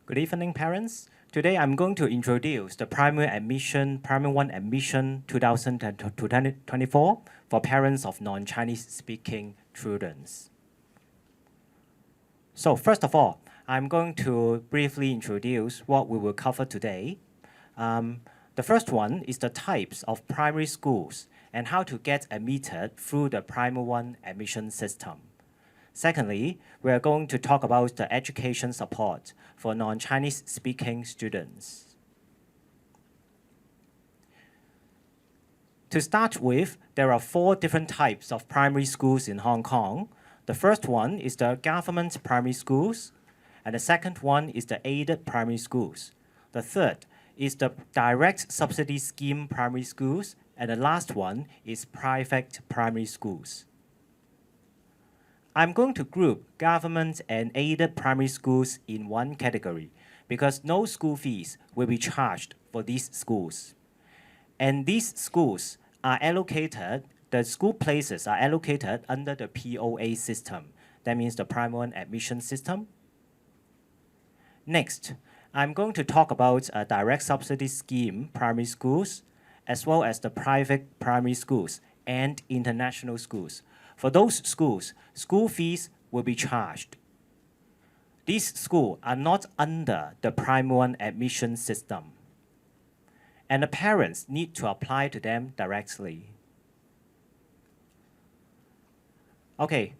Good evening, parents. Today I'm going to introduce the Primary 1 admission 2024 for parents of non-Chinese speaking children. So first of all, I'm going to briefly introduce what we will cover today. The first one is the types of primary schools and how to get admitted through the Primary 1 admission system. Secondly, we are going to talk about the education support for non-Chinese speaking students. To start with, there are 4 different types of primary schools in Hong Kong. The first one is the government primary schools, and the second one is the aided primary schools. The third is the direct subsidy scheme primary schools, and the last one is private primary schools. I'm going to group government and aided primary schools in one category because no school fees will be charged for these schools. And these schools are allocated, the school places are allocated under the POA system. That means the Primary 1 admission system. Next, I'm going to talk about a direct subsidy scheme primary schools, as well as the private primary schools and international schools. For those schools, school fees will be charged. These schools are not under the Primary 1 admission system, and the parents need to apply to them directly. Okay,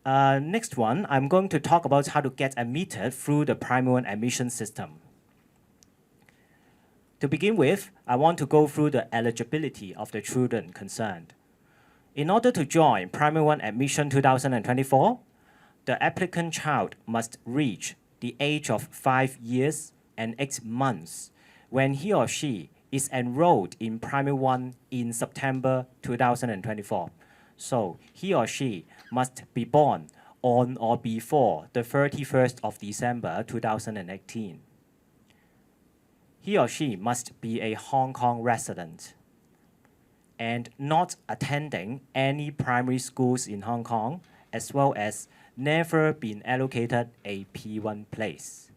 next one, I'm going to talk about how to get admitted through the Primary 1 admission system. To begin with, I want to go through the eligibility of the children concerned. In order to join Primary 1 admission 2024, the applicant child must reach the age of 5 years and 8 months when he or she is enrolled in Primary 1 in September 2024. So he or she must be born on or before the 31st of December 2018. He or she must be a Hong Kong resident and not attending any primary schools in Hong Kong, as well as never been allocated a P1 place.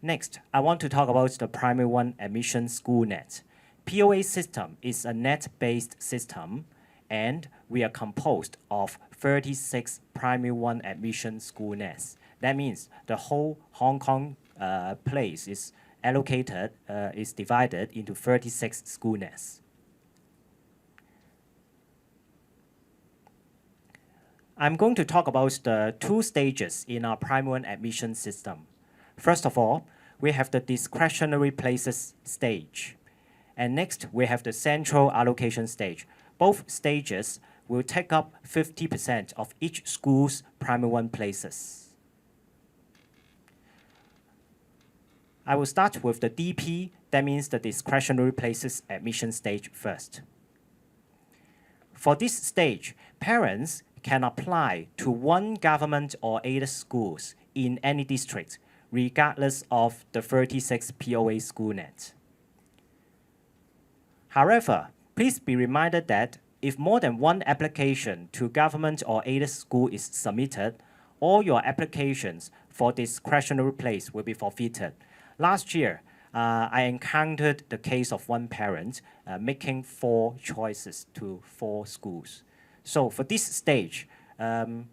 Next, I want to talk about the Primary 1 admission school net. POA system is a net-based system, and we are composed of 36 Primary 1 admission school nets. That means the whole Hong Kong place is allocated, is divided into 36 school nets. I'm going to talk about the 2 stages in our Primary 1 admission system. First of all, we have the discretionary places stage. And next, we have the central allocation stage. Both stages will take up 50% of each school's Primary 1 places. I will start with the DP, that means the discretionary places admission stage first. For this stage, parents can apply to one government or aided schools in any district, regardless of the 36 POA school net. However, please be reminded that if more than one application to government or aided school is submitted, all your applications for discretionary place will be forfeited. Last year, I encountered the case of one parent making 4 choices to 4 schools. So for this stage, the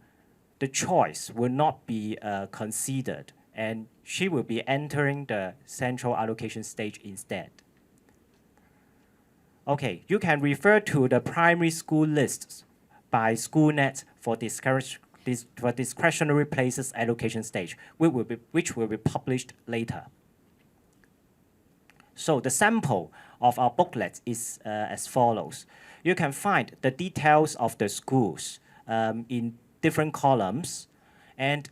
choice will not be considered, and she will be entering the central allocation stage instead. Okay, you can refer to the primary school lists by SchoolNet for discretionary places allocation stage, which will be published later. So the sample of our booklet is as follows. You can find the details of the schools in different columns, and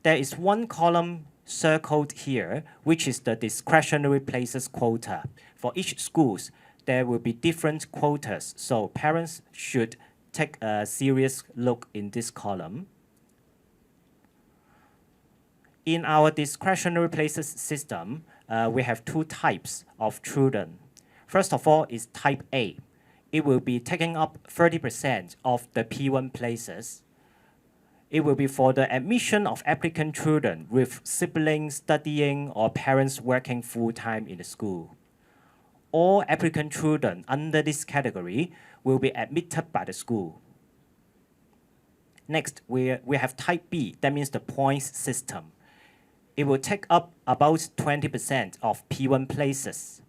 there is one column circled here, which is the discretionary places quota. For each schools, there will be different quotas, so parents should take a serious look in this column. In our discretionary places system, we have 2 types of children. First of all is type A. It will be taking up 30% of the P1 places. It will be for the admission of applicant children with siblings studying or parents working full-time in the school. All applicant children under this category will be admitted by the school. Next, we have type B, that means the points system. It will take up about 20% of P1 places.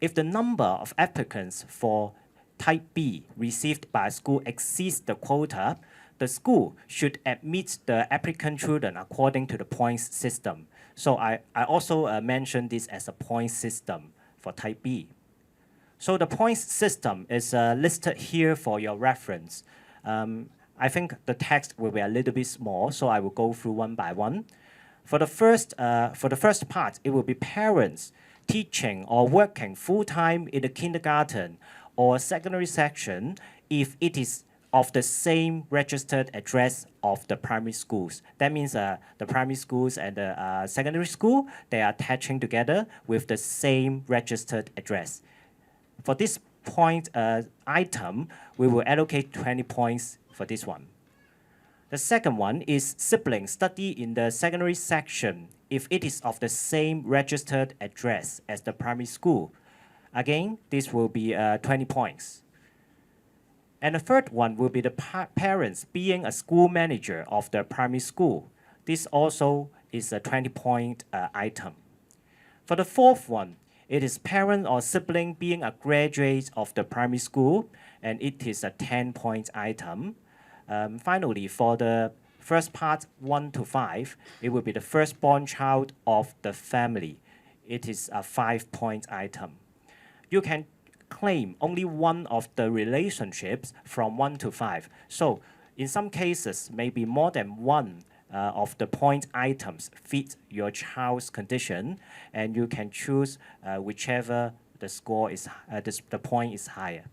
If the number of applicants for type B received by a school exceeds the quota, the school should admit the applicant children according to the points system. So I also mentioned this as a points system for type B. So the points system is listed here for your reference. I think the text will be a little bit small, so I will go through one by one. For the first part, it will be parents teaching or working full-time in the kindergarten or secondary section if it is of the same registered address of the primary schools. That means the primary schools and the secondary school, they are attaching together with the same registered address. For this point item, we will allocate 20 points for this one. The second one is siblings study in the secondary section if it is of the same registered address as the primary school. Again, this will be 20 points. And the third one will be the parents being a school manager of the primary school. This also is a 20-point item. For the fourth one, it is parent or sibling being a graduate of the primary school, and it is a 10-point item. Finally, for the first part 1 to 5, it will be the firstborn child of the family. It is a 5-point item. You can claim only one of the relationships from 1 to 5. So in some cases, maybe more than one of the point items fit your child's condition, and you can choose whichever the score is, the point is higher.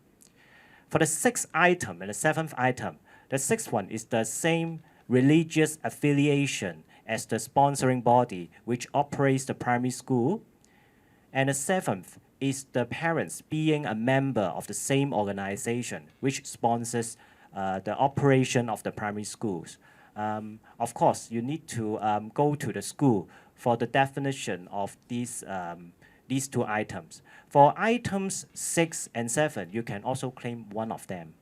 For the sixth item and the seventh item, the sixth one is the same religious affiliation as the sponsoring body which operates the primary school. And the seventh is the parents being a member of the same organization which sponsors the operation of the primary schools. Of course, you need to go to the school for the definition of these two items. For items 6 and 7, you can also claim one of them.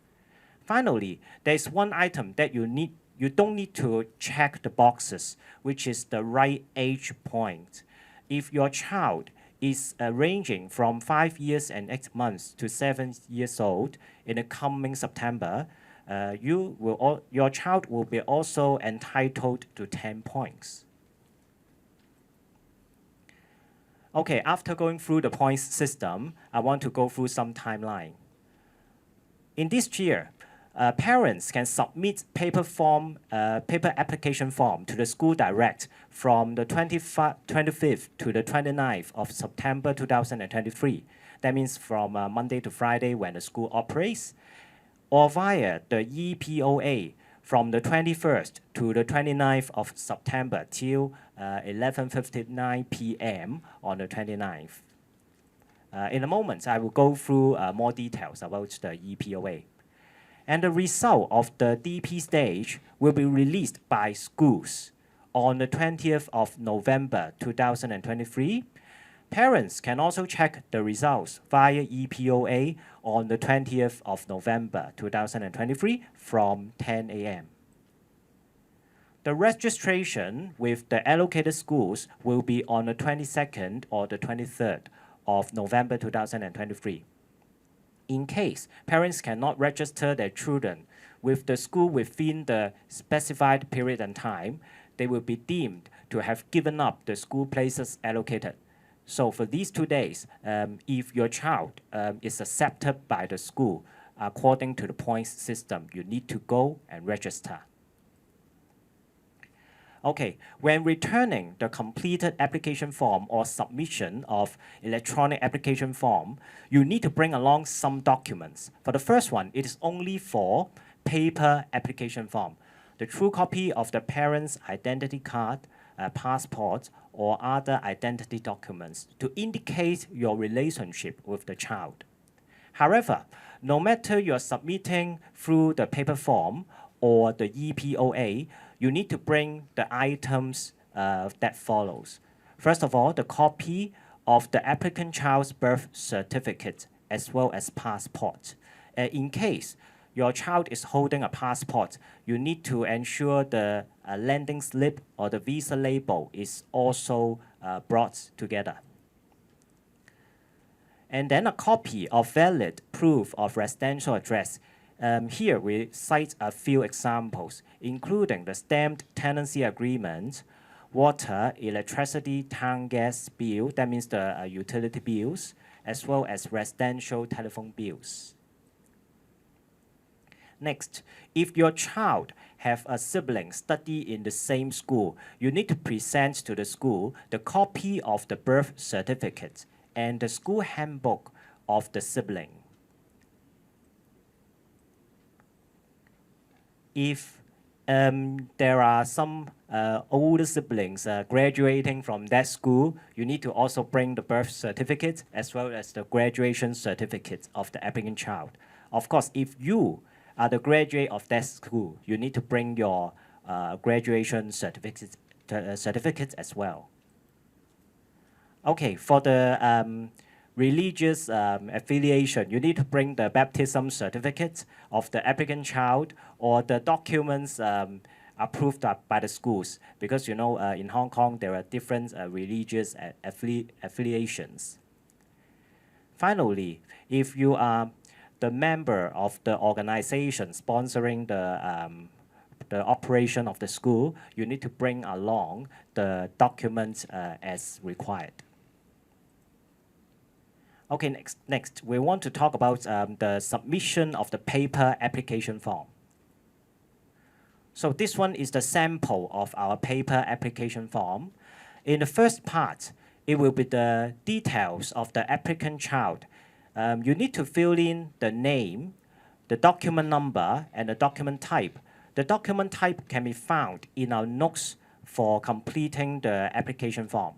Finally, there is one item that you don't need to check the boxes, which is the right age point. If your child is ranging from 5 years and 8 months to 7 years old in the coming September, your child will be also entitled to 10 points. Okay, after going through the points system, I want to go through some timeline. In this year, parents can submit paper application form to the school direct from the 25th to the 29th of September 2023. That means from Monday to Friday when the school operates, or via the EPOA from the 21st to the 29th of September till 11:59 p.m. on the 29th. In a moment, I will go through more details about the EPOA. And the result of the DP stage will be released by schools on the 20th of November 2023. Parents can also check the results via EPOA on the 20th of November 2023 from 10 a.m. The registration with the allocated schools will be on the 22nd or the 23rd of November 2023. In case parents cannot register their children with the school within the specified period and time, they will be deemed to have given up the school places allocated. So for these 2 days, if your child is accepted by the school according to the points system, you need to go and register. Okay, when returning the completed application form or submission of electronic application form, you need to bring along some documents. For the first one, it is only for paper application form. The true copy of the parent's identity card, passport, or other identity documents to indicate your relationship with the child. However, no matter you're submitting through the paper form or the EPOA, you need to bring the items that follows. First of all, the copy of the applicant child's birth certificate as well as passport. In case your child is holding a passport, you need to ensure the landing slip or the visa label is also brought together. And then a copy of valid proof of residential address. Here we cite a few examples, including the stamped tenancy agreement, water, electricity, town gas bill, that means the utility bills, as well as residential telephone bills. Next, if your child have a sibling study in the same school, you need to present to the school the copy of the birth certificate and the school handbook of the sibling. If there are some older siblings graduating from that school, you need to also bring the birth certificate as well as the graduation certificate of the applicant child. Of course, if you are the graduate of that school, you need to bring your graduation certificate as well. Okay, for the religious affiliation, you need to bring the baptism certificate of the applicant child or the documents approved by the schools, because you know in Hong Kong there are different religious affiliations. Finally, if you are the member of the organization sponsoring the operation of the school, you need to bring along the documents as required. Okay, next, we want to talk about the submission of the paper application form. So this one is the sample of our paper application form. In the first part, it will be the details of the applicant child. You need to fill in the name, the document number, and the document type. The document type can be found in our notes for completing the application form.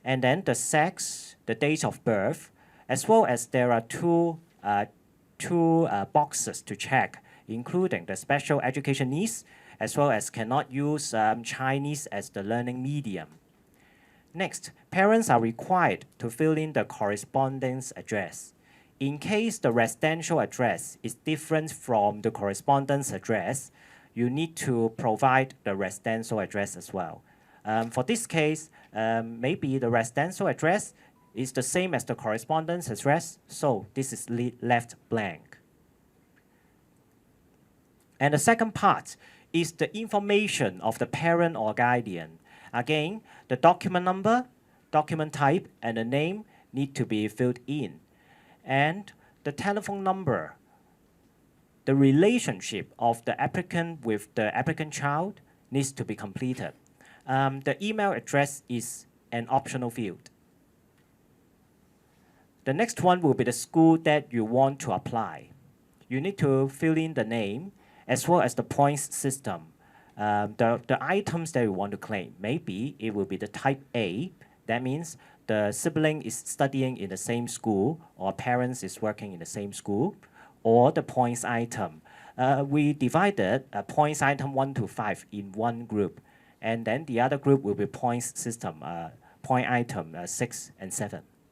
And then the sex, the date of birth, as well as there are two boxes to check, including the special education needs, as well as cannot use Chinese as the learning medium. Next, parents are required to fill in the correspondence address. In case the residential address is different from the correspondence address, you need to provide the residential address as well. For this case, maybe the residential address is the same as the correspondence address, so this is left blank. And the second part is the information of the parent or guardian. Again, the document number, document type, and the name need to be filled in. And the telephone number, the relationship of the applicant with the applicant child needs to be completed. The email address is an optional field. The next one will be the school that you want to apply. You need to fill in the name as well as the points system. The items that you want to claim, maybe it will be the type A. That means the sibling is studying in the same school or parents is working in the same school, or the points item. We divided points item 1 to 5 in one group, and then the other group will be points system, point item 6 and 7.